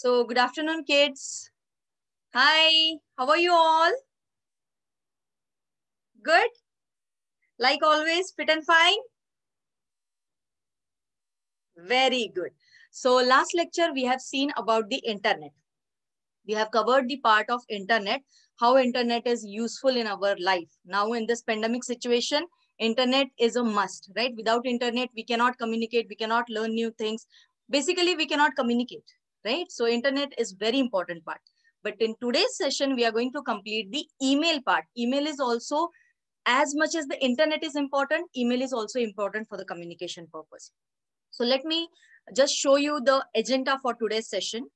So good afternoon, kids. Hi, how are you all? Good? Like always, fit and fine? Very good. So last lecture, we have seen about the internet. We have covered the part of internet, how internet is useful in our life. Now in this pandemic situation, internet is a must, right? Without internet, we cannot communicate, we cannot learn new things. Basically, we cannot communicate, right? So internet is very important part. But in today's session, we are going to complete the email part. Email is also, as much as the internet is important, email is also important for the communication purpose. So let me just show you the agenda for today's session.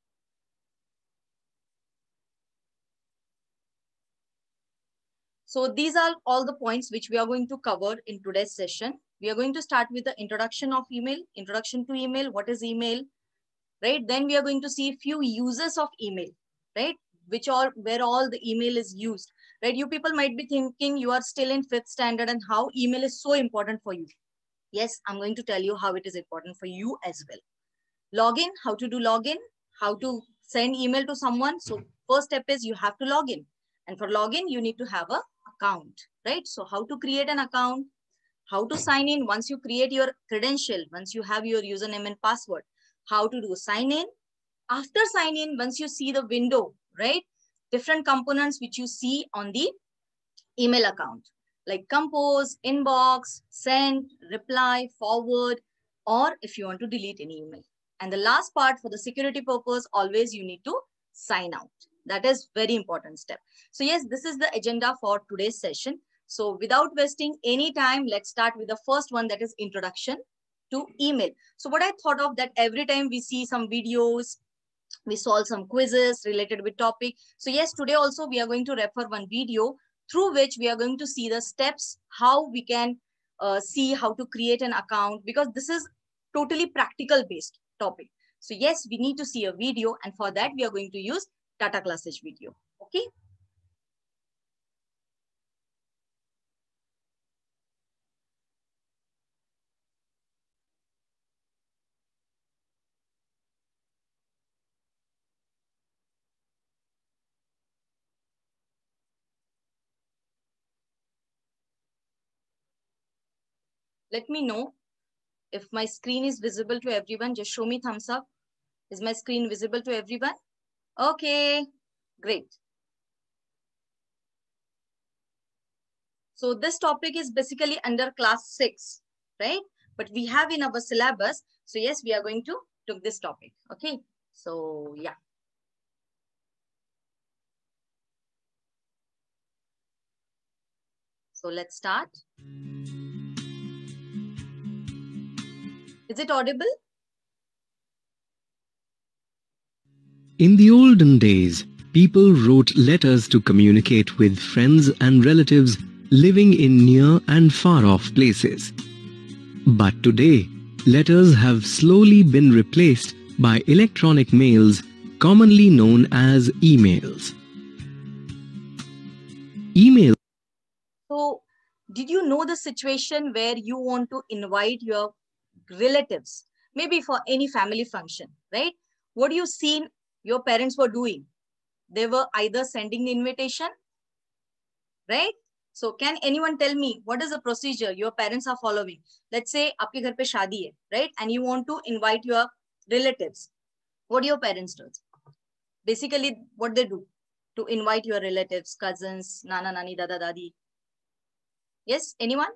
So these are all the points which we are going to cover in today's session. We are going to start with the introduction of email, introduction to email, what is email, right? Then we are going to see a few uses of email, right? Where all the email is used, right? You people might be thinking you are still in 5th standard and how email is so important for you. Yes, I'm going to tell you how it is important for you as well. Login, how to do login, how to send email to someone. So first step is you have to log in. And for login, you need to have a account, right? So how to create an account, how to sign in once you create your credential, once you have your username and password, how to do sign in. After sign in, once you see the window, right? Different components which you see on the email account, like compose, inbox, send, reply, forward, or if you want to delete any email. And the last part, for the security purpose, always you need to sign out. That is very important step. So yes, this is the agenda for today's session. So without wasting any time, let's start with the first one, that is introduction to email. So what I thought of that every time we see some videos, we solve some quizzes related with topic. So yes, today also we are going to refer one video through which we are going to see the steps, how we can see how to create an account, because this is totally practical based topic. So yes, we need to see a video, and for that we are going to use Tata Classes video. Okay. Let me know if my screen is visible to everyone. Just show me thumbs up. Is my screen visible to everyone? Okay, great. So this topic is basically under class 6, right? But we have in our syllabus. So yes, we are going to took this topic. Okay. So yeah. So let's start. Is it audible? In the olden days, people wrote letters to communicate with friends and relatives living in near and far-off places. But today, letters have slowly been replaced by electronic mails, commonly known as emails. Email. So did you know the situation where you want to invite your relatives, maybe for any family function, right? What do you see your parents were doing? They were either sending the invitation, right? So can anyone tell me what is the procedure your parents are following? Let's say आपके घर पे शादी है, right? And you want to invite your relatives. What do your parents do? Basically, what they do to invite your relatives, cousins, nana, nani, dada, dadi. Yes, anyone?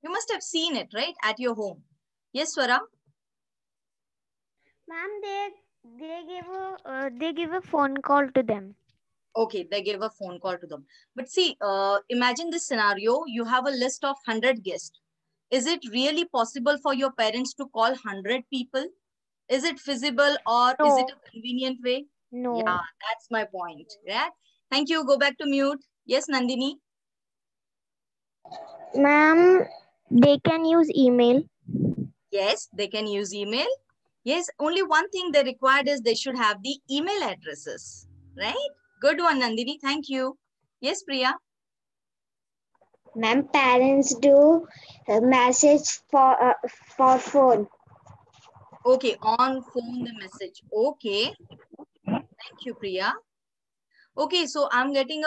You must have seen it, right? At your home. Yes, Swara? Ma'am, they give a phone call to them. Okay, they give a phone call to them. But see, imagine this scenario. You have a list of 100 guests. Is it really possible for your parents to call 100 people? Is it feasible, or No. is it a convenient way? No. Yeah, that's my point. Yeah. Thank you. Go back to mute. Yes, Nandini? Ma'am, they can use email. Yes, they can use email. Yes, only one thing they required is they should have the email addresses, right? Good one, Nandini. Thank you. Yes, Priya? Ma'am, parents do A message for phone. Okay, on phone the message. Okay, thank you, Priya. Okay, so I'm getting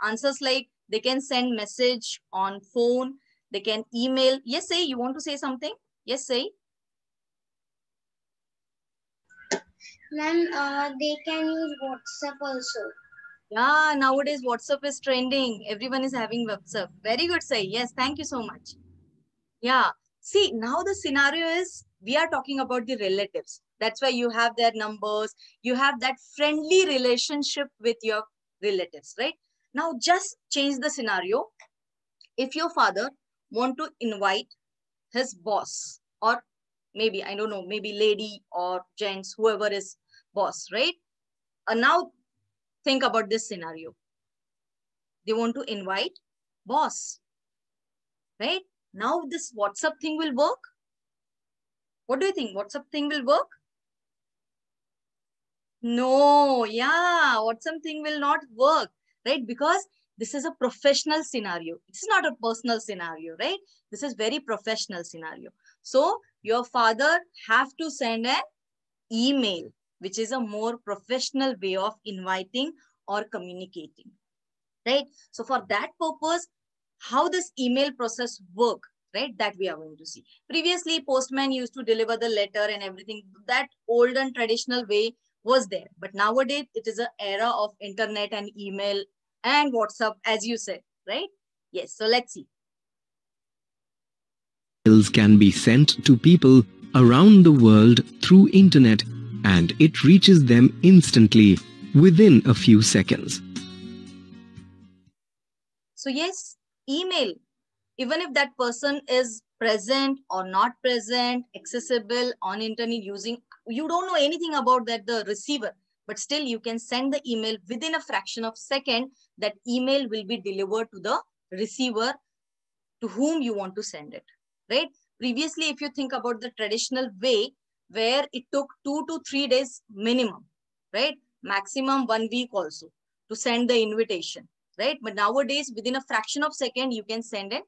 answers like they can send message on phone, they can email. Yes, say you want to say something? Yes, say. Ma'am, they can use WhatsApp also. Yeah, nowadays WhatsApp is trending. Everyone is having WhatsApp. Very good, say. Yes, thank you so much. Yeah. See, now the scenario is we are talking about the relatives. That's why you have their numbers. You have that friendly relationship with your relatives, right? Now just change the scenario. If your father want to invite his boss, or maybe, I don't know, maybe lady or gents, whoever is boss, right? Now think about this scenario. They want to invite boss, right? Now this WhatsApp thing will work. What do you think? WhatsApp thing will work? No, yeah, WhatsApp thing will not work, right? Because this is a professional scenario. It's not a personal scenario, right? This is very professional scenario. So your father have to send an email, which is a more professional way of inviting or communicating, right? So for that purpose, how this email process work, right? That we are going to see. Previously, postman used to deliver the letter and everything. That old and traditional way was there. But nowadays, it is an era of internet and email and WhatsApp, as you said, right? Yes. So let's see. Emails can be sent to people around the world through internet and it reaches them instantly within a few seconds. So yes, email, even if that person is present or not present, accessible on internet using, you don't know anything about that, the receiver, but still you can send the email within a fraction of second. That email will be delivered to the receiver to whom you want to send it, right? Previously, if you think about the traditional way where it took 2 to 3 days minimum, right? Maximum 1 week also to send the invitation, right? But nowadays, within a fraction of second, you can send an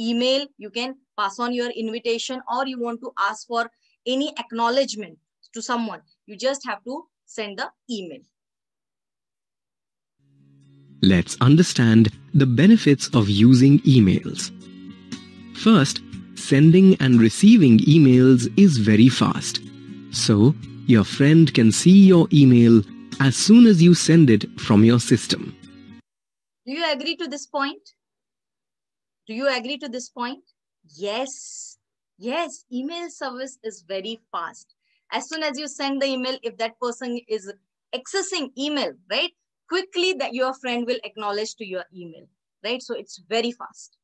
email, you can pass on your invitation, or you want to ask for any acknowledgement to someone. You just have to send the email. Let's understand the benefits of using emails. First, sending and receiving emails is very fast. So, your friend can see your email as soon as you send it from your system. Do you agree to this point? Do you agree to this point? Yes. Yes, email service is very fast. As soon as you send the email, if that person is accessing email, right, quickly that your friend will acknowledge to your email, right? So it's very fast.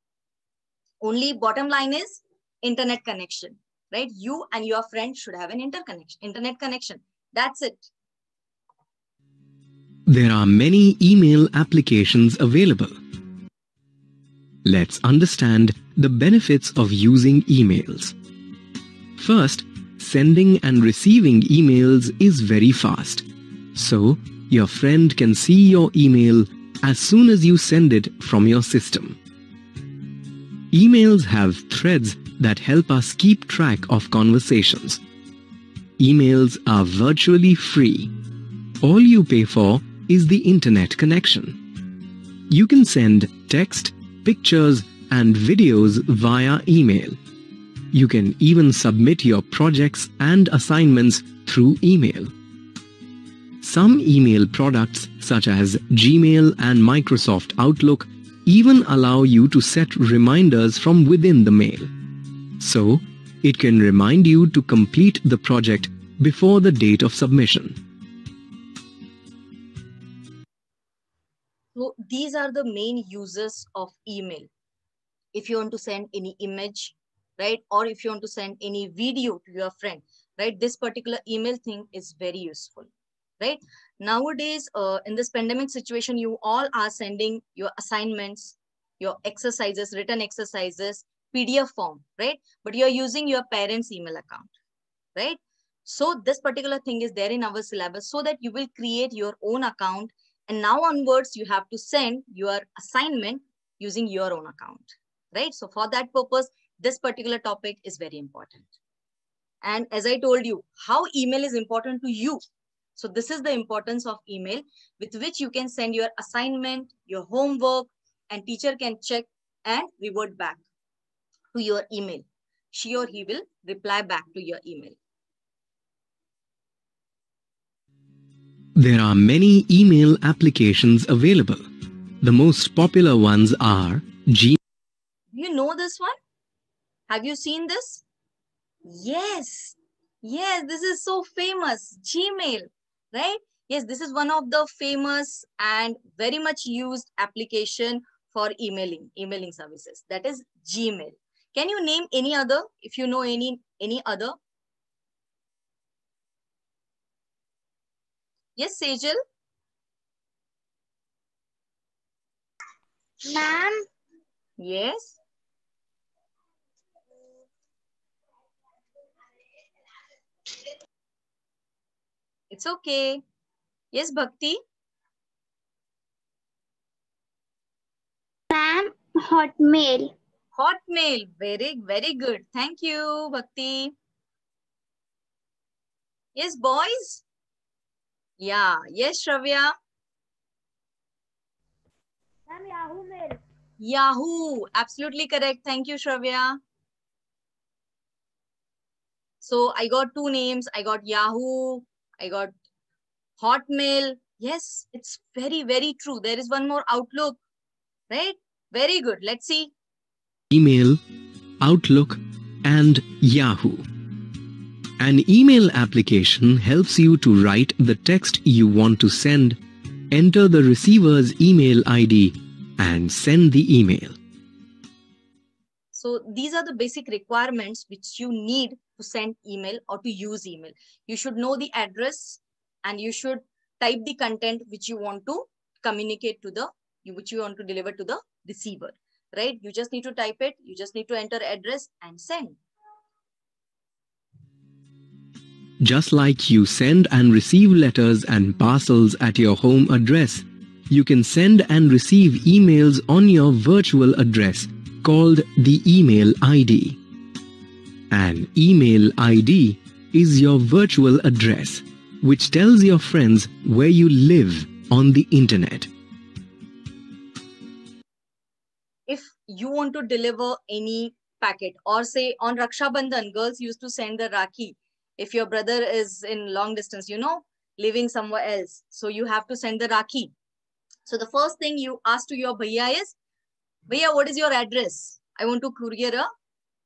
Only bottom line is internet connection, right? You and your friend should have an internet connection. That's it. There are many email applications available. Let's understand the benefits of using emails. First, sending and receiving emails is very fast. So, your friend can see your email as soon as you send it from your system. Emails have threads that help us keep track of conversations. Emails are virtually free. All you pay for is the internet connection. You can send text, pictures, and videos via email. You can even submit your projects and assignments through email. Some email products such as Gmail and Microsoft Outlook even allow you to set reminders from within the mail. So, it can remind you to complete the project before the date of submission. So these are the main uses of email. If you want to send any image, right, or if you want to send any video to your friend, right, this particular email thing is very useful, right? Nowadays, in this pandemic situation, you all are sending your assignments, your exercises, written exercises, PDF form, right? But you are using your parents' email account, right? So this particular thing is there in our syllabus so that you will create your own account. And now onwards, you have to send your assignment using your own account, right? So for that purpose, this particular topic is very important. And as I told you, how email is important to you. So this is the importance of email, with which you can send your assignment, your homework, and teacher can check and revert back to your email. She or he will reply back to your email. There are many email applications available. The most popular ones are Gmail. You know this one? Have you seen this? Yes. Yes, this is so famous. Gmail, right? Yes, this is one of the famous and very much used application for emailing services. That is Gmail. Can you name any other, if you know any other? Yes, Sejal? Ma'am, Yes. It's okay. Yes, Bhakti? ma'am, Hotmail. Hotmail. Very, very good. Thank you, Bhakti. Yes, boys? Yeah. Yes, Shravya? Ma'am, Yahoo Mail. Yahoo. Absolutely correct. Thank you, Shravya. So I got two names. I got Yahoo. I got Hotmail. Yes, it's very, very true. There is one more, Outlook, right? Very good. Let's see. Email, Outlook, and Yahoo. An email application helps you to write the text you want to send, enter the receiver's email ID, and send the email. So these are the basic requirements which you need to send email or to use email. You should know the address and you should type the content which you want to communicate to which you want to deliver to the receiver, right? You just need to type it. You just need to enter address and send. Just like you send and receive letters and parcels at your home address, you can send and receive emails on your virtual address called the email ID. An email ID is your virtual address, which tells your friends where you live on the internet. If you want to deliver any packet, or say on Raksha Bandhan, girls used to send the Rakhi. If your brother is in long distance, living somewhere else, so you have to send the Rakhi. So the first thing you ask to your bhaiya is, bhaiya, what is your address? I want to courier a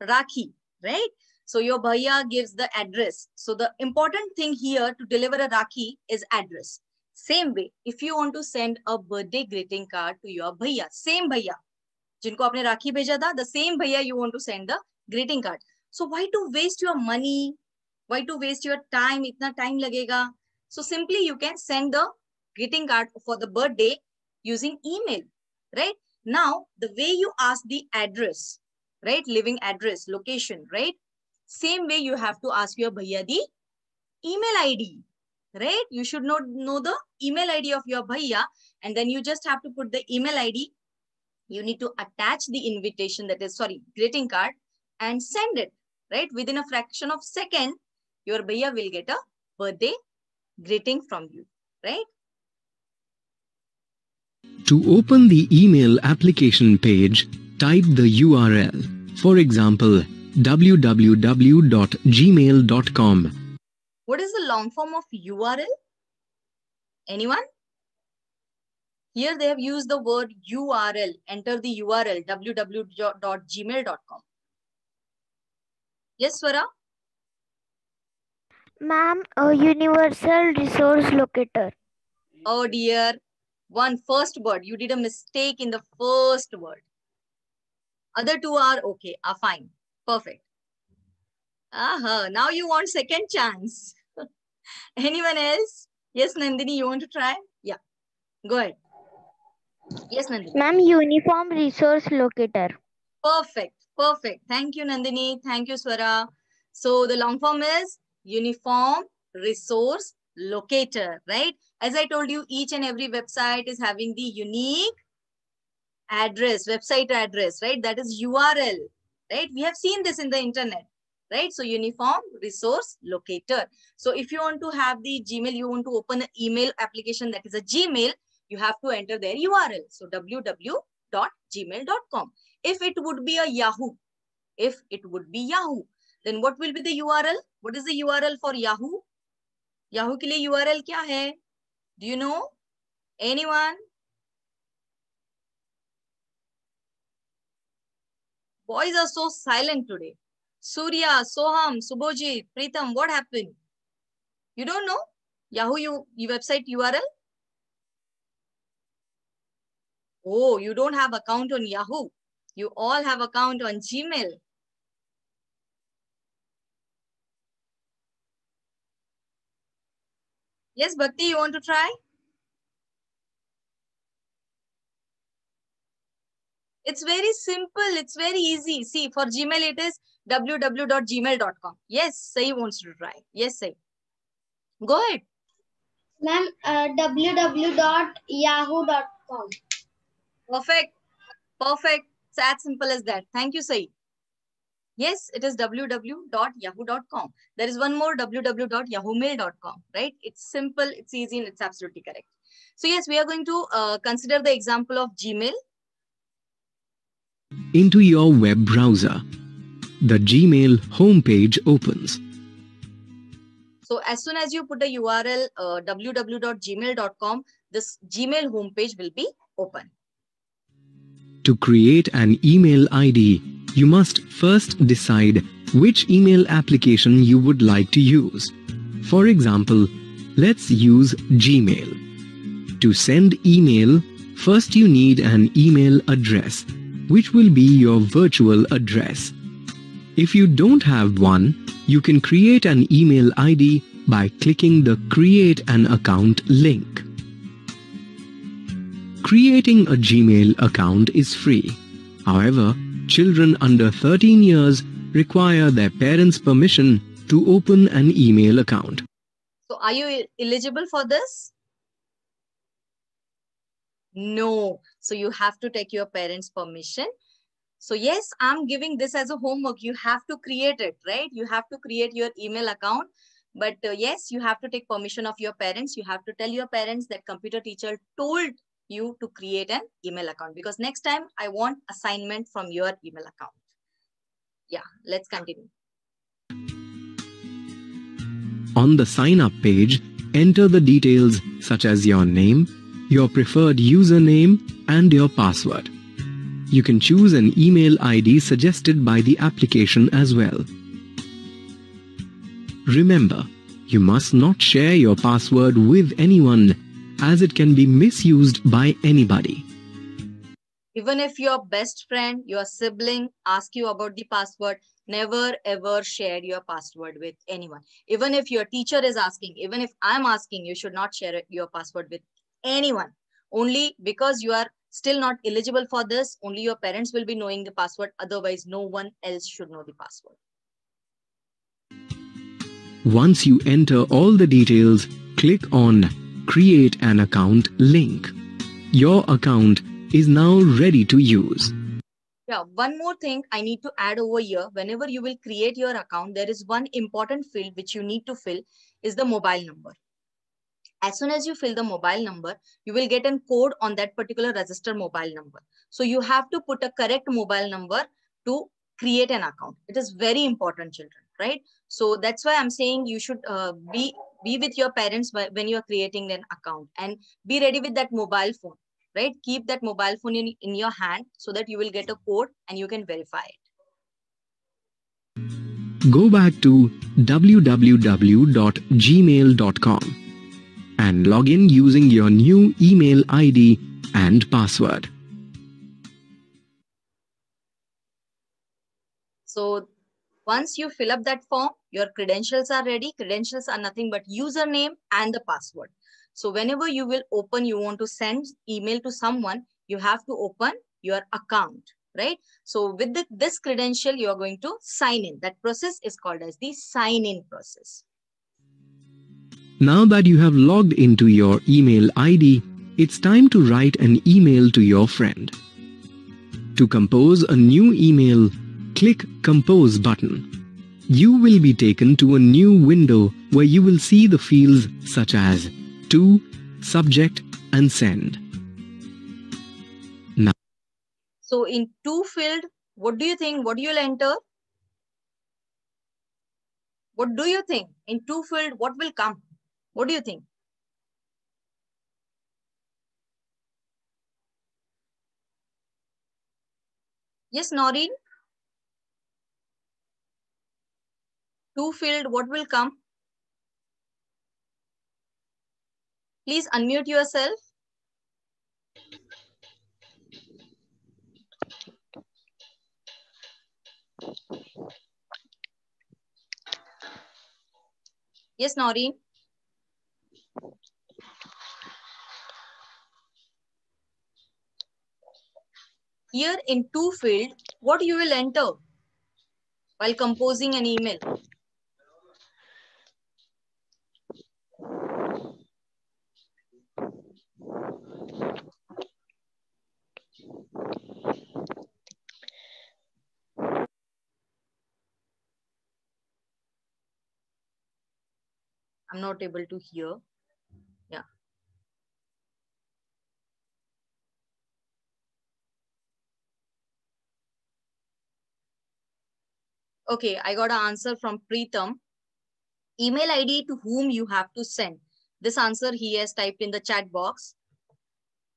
Rakhi, right? So your bhaiya gives the address. So the important thing here to deliver a Rakhi is address. Same way, if you want to send a birthday greeting card to your bhaiya, same bhaiya, जिनको आपने राखी भेजा था, the same bhaiya you want to send the greeting card. So why to waste your money? Why to waste your time? Itna time lagega. So simply you can send the greeting card for the birthday using email, right? Now, the way you ask the address, right? Living address, location, right? Same way you have to ask your bhaiya the email ID, right? You should not know the email ID of your bhaiya, and then you just have to put the email ID. You need to attach the invitation, greeting card, and send it, right? Within a fraction of second, your bhaiya will get a birthday greeting from you, right? To open the email application page, type the URL. For example, www.gmail.com. What is the long form of URL? Anyone? Here they have used the word URL. Enter the URL, www.gmail.com. Yes, Swara? Ma'am, a universal resource locator. Oh dear. First word. You did a mistake in the first word. Other two are okay, are fine. Perfect. Now you want second chance. Anyone else? Yes, Nandini, you want to try? Yeah. Go ahead. Yes, Nandini. Ma'am, uniform resource locator. Perfect. Perfect. Thank you, Nandini. Thank you, Swara. So the long form is Uniform Resource Locator, right? As I told you, each and every website is having the unique address, website address, right? That is URL. right? We have seen this in the internet, right? So uniform resource locator. So if you want to have the Gmail, you want to open an email application that is a Gmail, you have to enter their URL. So www.gmail.com. If it would be a Yahoo, then what will be the URL? What is the URL for Yahoo? Yahoo के लिए URL क्या है? Do you know? Anyone? Boys are so silent today. Surya, Soham, Subhojit, Pritam, what happened? You don't know? Yahoo website URL? Oh, you don't have account on Yahoo. You all have account on Gmail. Yes, Bhakti, you want to try? It's very simple. It's very easy. See, for Gmail, it is www.gmail.com. Yes, Sai wants to try. Yes, Sai. Go ahead. Ma'am, www.yahoo.com. Perfect. Perfect. It's as simple as that. Thank you, Sai. Yes, it is www.yahoo.com. There is one more, www.yahoomail.com, right? It's simple, it's easy, and it's absolutely correct. So yes, we are going to consider the example of Gmail. Into your web browser. The Gmail homepage opens. So as soon as you put a URL www.gmail.com, this Gmail homepage will be open. To create an email ID, you must first decide which email application you would like to use. For example, let's use Gmail. To send email, first you need an email address, which will be your virtual address. If you don't have one, you can create an email ID by clicking the Create an Account link. Creating a Gmail account is free. However, children under 13 years require their parents' permission to open an email account. So are you eligible for this? No. So you have to take your parents' permission. So yes, I'm giving this as a homework. You have to create it, right? You have to create your email account. But yes, you have to take permission of your parents. You have to tell your parents that computer teacher told you to create an email account, because next time I want assignment from your email account. Yeah, let's continue. On the sign up page, enter the details such as your name, your preferred username, and your password. You can choose an email ID suggested by the application as well. Remember, you must not share your password with anyone, as it can be misused by anybody. Even if your best friend, your sibling asks you about the password, never ever share your password with anyone. Even if your teacher is asking, even if I'm asking, you should not share your password with anyone. Only because you are still not eligible for this, only your parents will be knowing the password. Otherwise, no one else should know the password. Once you enter all the details, click on Create an Account link. Your account is now ready to use. Yeah, one more thing I need to add over here. Whenever you will create your account, there is one important field which you need to fill is the mobile number. As soon as you fill the mobile number, you will get a code on that particular registered mobile number. So you have to put a correct mobile number to create an account. It is very important, children, right? So that's why I'm saying you should be with your parents when you are creating an account, and be ready with that mobile phone, right? Keep that mobile phone in your hand so that you will get a code and you can verify it. Go back to www.gmail.com and log in using your new email ID and password. So once you fill up that form, your credentials are ready. Credentials are nothing but username and the password. So whenever you will open, you want to send email to someone, you have to open your account, right? So with this credential, you are going to sign in. That process is called as the sign-in process. Now that you have logged into your email ID, it's time to write an email to your friend. To compose a new email, click Compose button. You will be taken to a new window where you will see the fields such as To, Subject and Send. Now, so in To field, what do you think? What you will enter? What do you think? In To field, what will come? What do you think? Yes, Noreen? To field, what will come? Please unmute yourself. Yes, Noreen? Here in To field, what you will enter while composing an email? I'm not able to hear. Yeah. Okay, I got an answer from Preetham. Email ID to whom you have to send. This answer he has typed in the chat box.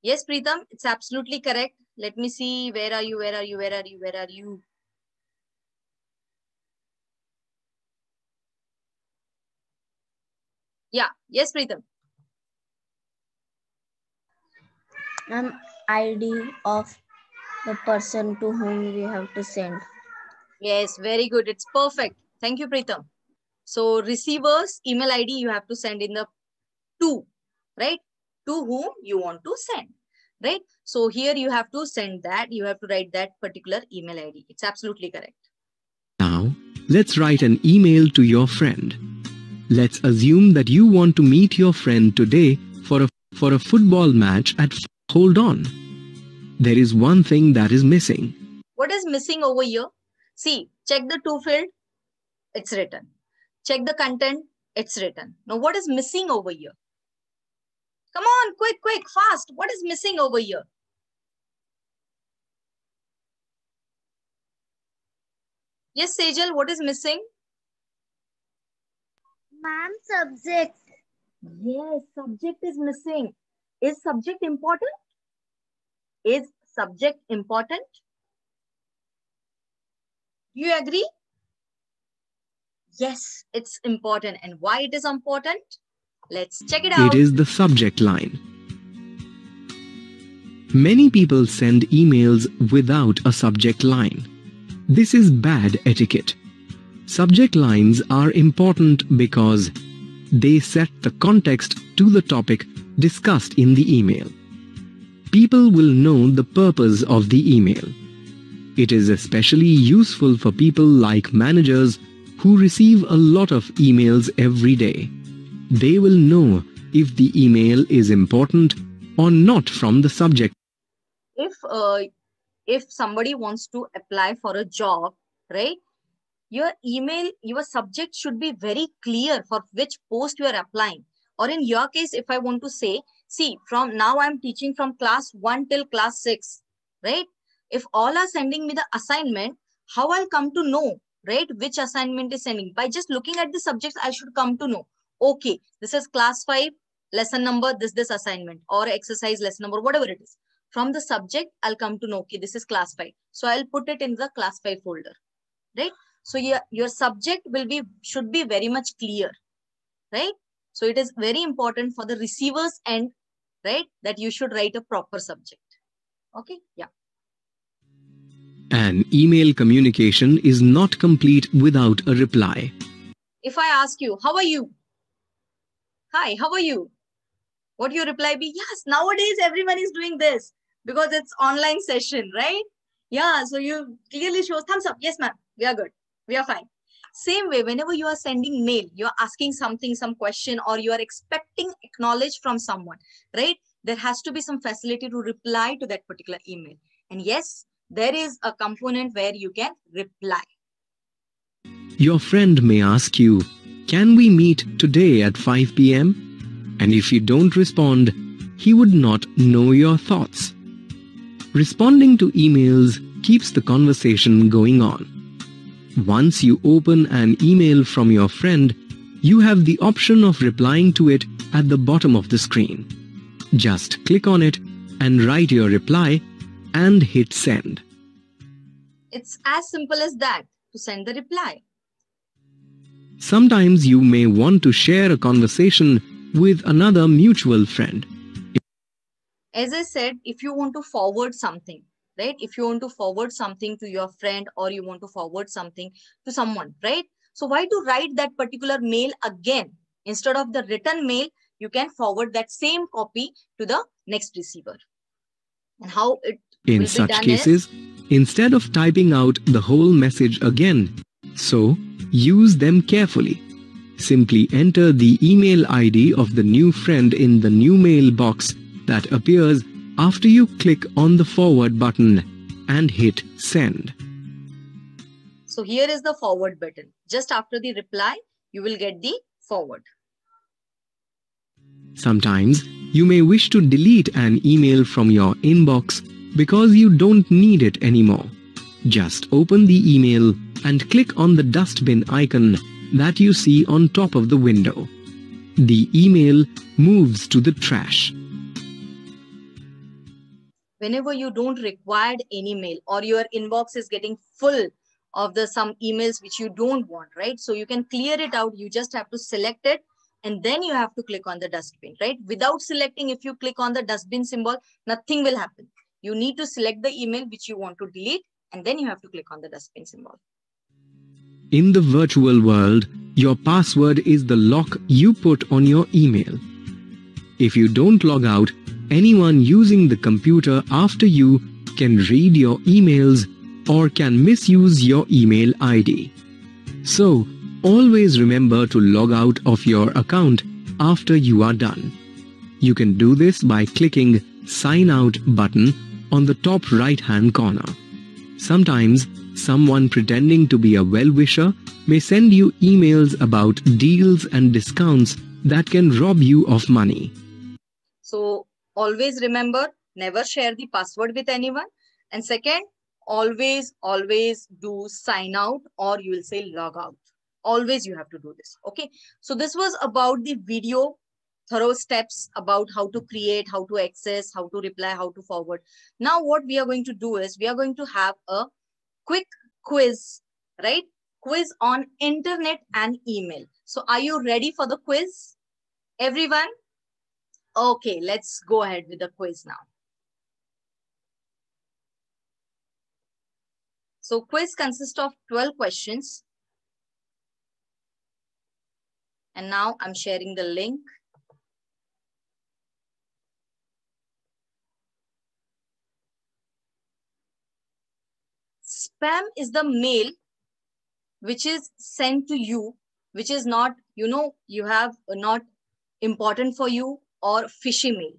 Yes, Preetham, it's absolutely correct. Let me see. Where are you? Where are you? Where are you? Where are you? Yeah. Yes, Preetham. ID of the person to whom we have to send. Yes, very good. It's perfect. Thank you, Preetham. So receiver's email ID you have to send in the to, right? To whom you want to send, right? So here you have to send that. You have to write that particular email ID. It's absolutely correct. now, let's write an email to your friend. Let's assume that you want to meet your friend today for a football match at... Hold on. There is one thing that is missing. What is missing over here? See, check the To field. It's written. Check the content. It's written. Now, what is missing over here? Come on, quick, quick, fast. What is missing over here? Yes, Sejal, what is missing? Ma'am, subject. Yes, subject is missing. Is subject important? Is subject important? Do you agree? Yes, it's important. And why it is important? Let's check it out. It is the subject line. Many people send emails without a subject line. This is bad etiquette. Subject lines are important because they set the context to the topic discussed in the email. People will know the purpose of the email. It is especially useful for people like managers who receive a lot of emails every day. They will know if the email is important or not from the subject. If somebody wants to apply for a job, right? Your email, your subject should be very clear for which post you are applying. Or in your case, if I want to say, see, from now I'm teaching from class 1 till class 6, right? If all are sending me the assignment, how I'll come to know, right? Which assignment is sending? By just looking at the subjects, I should come to know. Okay, this is class 5, lesson number, this assignment, or exercise lesson number, whatever it is. From the subject, I'll come to know, okay, this is class 5. So I'll put it in the class 5 folder, right? So your subject should be very much clear, right? So it is very important for the receiver's end, right? That you should write a proper subject. Okay, yeah. An email communication is not complete without a reply. If I ask you, how are you? Hi, how are you? What your reply be? Yes, nowadays everyone is doing this because it's online session, right? Yeah, so you clearly show thumbs up. Yes, ma'am, we are good. We are fine. Same way, whenever you are sending mail, you are asking something, some question, or you are expecting acknowledge from someone, right? There has to be some facility to reply to that particular email. And yes, there is a component where you can reply. Your friend may ask you, "Can we meet today at 5 p.m.?" And if you don't respond, he would not know your thoughts. Responding to emails keeps the conversation going on. Once you open an email from your friend, you have the option of replying to it at the bottom of the screen. Just click on it and write your reply and hit send. It's as simple as that to send the reply. Sometimes you may want to share a conversation with another mutual friend. As I said, if you want to forward something, right? If you want to forward something to your friend or you want to forward something to someone, right? So why to write that particular mail again? Instead of the written mail, you can forward that same copy to the next receiver. And how it In will be such done cases, instead of typing out the whole message again, so use them carefully. Simply enter the email ID of the new friend in the new mail box that appears after you click on the forward button and hit send. So here is the forward button. Just after the reply, you will get the forward. Sometimes you may wish to delete an email from your inbox because you don't need it anymore. Just open the email and click on the dustbin icon that you see on top of the window. The email moves to the trash. Whenever you don't require any mail or your inbox is getting full of some emails which you don't want, right? So you can clear it out. You just have to select it and then you have to click on the dustbin, right? Without selecting, if you click on the dustbin symbol, nothing will happen. You need to select the email which you want to delete and then you have to click on the dustbin symbol. In the virtual world, your password is the lock you put on your email. If you don't log out, anyone using the computer after you can read your emails or can misuse your email ID. So, always remember to log out of your account after you are done. You can do this by clicking Sign Out button on the top right-hand corner. Sometimes, someone pretending to be a well-wisher may send you emails about deals and discounts that can rob you of money. So always remember, never share the password with anyone. And second, always do sign out or you will say log out. Always you have to do this. Okay. So this was about the video thorough steps about how to create, how to access, how to reply, how to forward. Now what we are going to do is we are going to have a quick quiz, right? Quiz on internet and email. So are you ready for the quiz? Everyone? Okay, let's go ahead with the quiz now. So quiz consists of 12 questions. And now I'm sharing the link. Spam is the mail which is sent to you, which is not, you have not important for you, or fishy mail,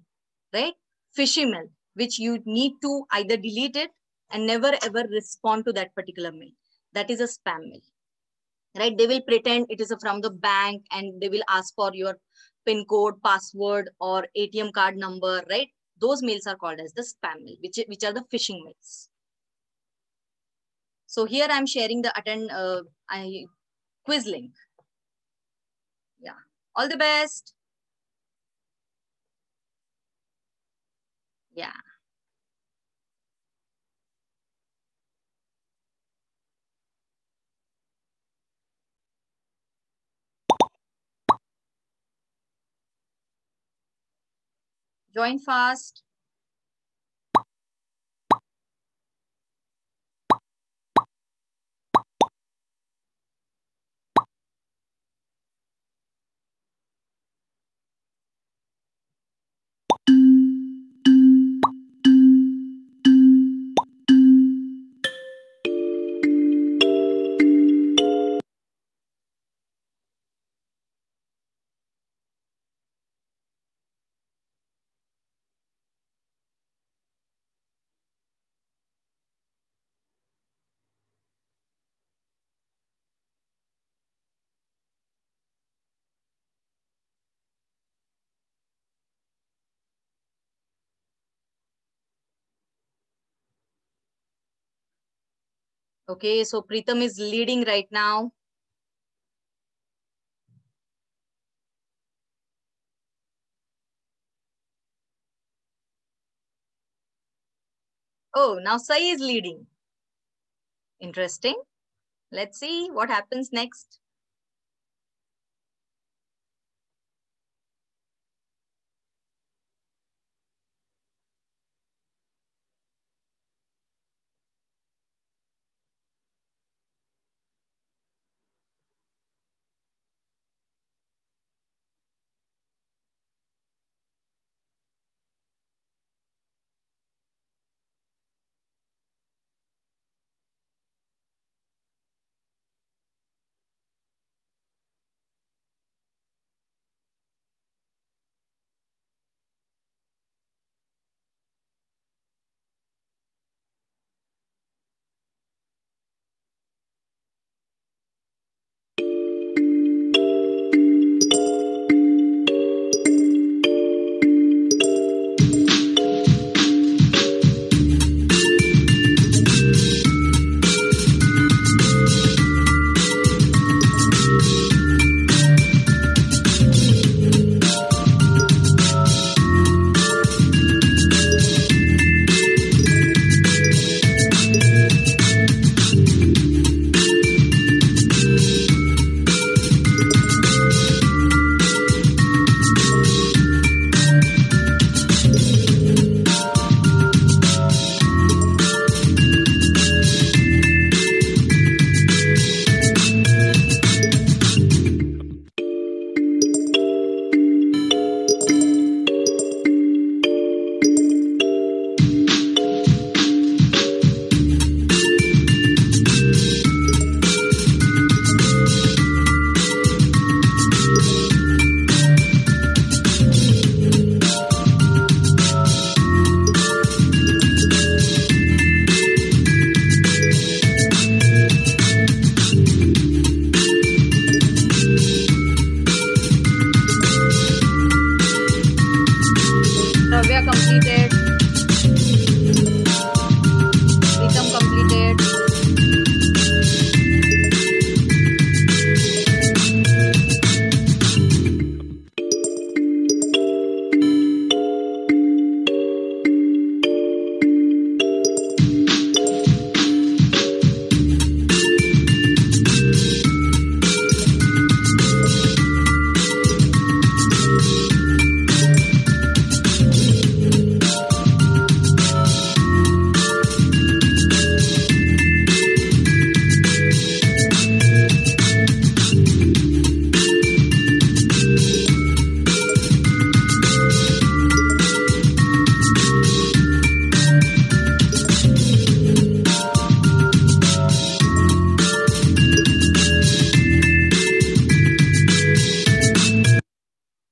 right? Fishy mail, which you need to either delete it and never ever respond to that particular mail. That is a spam mail, right? They will pretend it is from the bank and they will ask for your PIN code, password, or ATM card number, right? Those mails are called as the spam mail, which are the phishing mails. So here I'm sharing the quiz link. Yeah, all the best. Yeah. Join fast. Okay, so Preetham is leading right now. Oh, now Sai is leading. Interesting. Let's see what happens next. Navya completed. Preetham completed.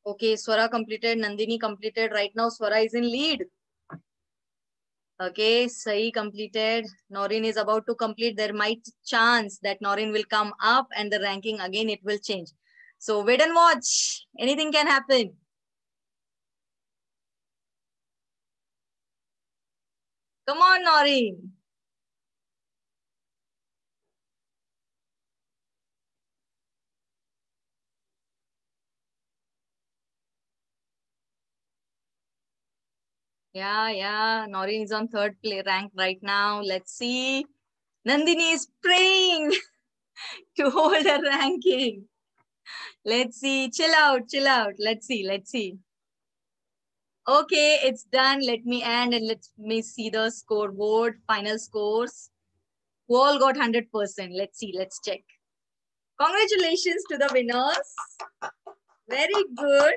Okay, Swara completed, Nandini completed. Right now, Swara is in lead. Okay, Sai completed. Noreen is about to complete. There might chance that Noreen will come up and the ranking again, it will change. So wait and watch. Anything can happen. Come on, Noreen. Yeah. Noreen is on third rank right now. Let's see. Nandini is praying to hold her ranking. Let's see. Chill out. Let's see. Okay, it's done. Let me end and let me see the scoreboard, final scores. Who all got 100%? Let's see. Let's check. Congratulations to the winners. Very good.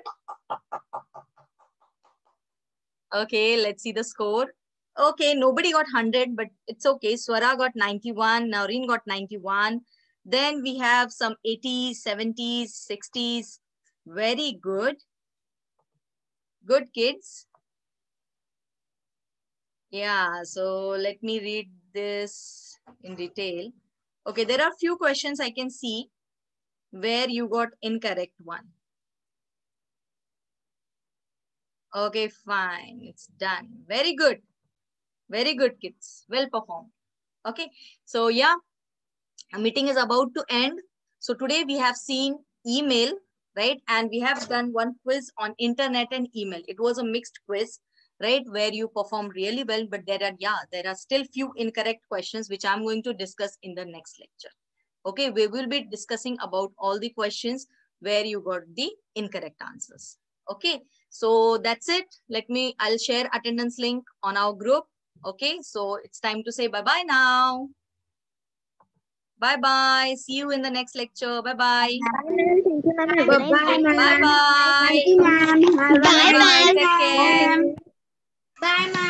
Okay, let's see the score. Okay, nobody got 100, but it's okay. Swara got 91. Noreen got 91. Then we have some 80s, 70s, 60s. Very good. Good kids. Yeah, so let me read this in detail. Okay, there are few questions I can see where you got incorrect one. Okay, fine. It's done. Very good. Very good, kids. Well performed. Okay, so yeah, Our meeting is about to end. So today we have seen email, right? And we have done one quiz on internet and email. It was a mixed quiz, right? Where you performed really well, but there are still few incorrect questions, which I'm going to discuss in the next lecture. Okay, we will be discussing about all the questions where you got the incorrect answers. Okay, so that's it. I'll share attendance link on our group. Okay, so it's time to say bye-bye now. Bye-bye. See you in the next lecture. Bye-bye. Thank you, ma'am. Have a nice Bye-bye, day. ma'am. Bye-bye. Thank you, ma'am. Have a Bye-bye. nice Take care. day. Bye, ma'am.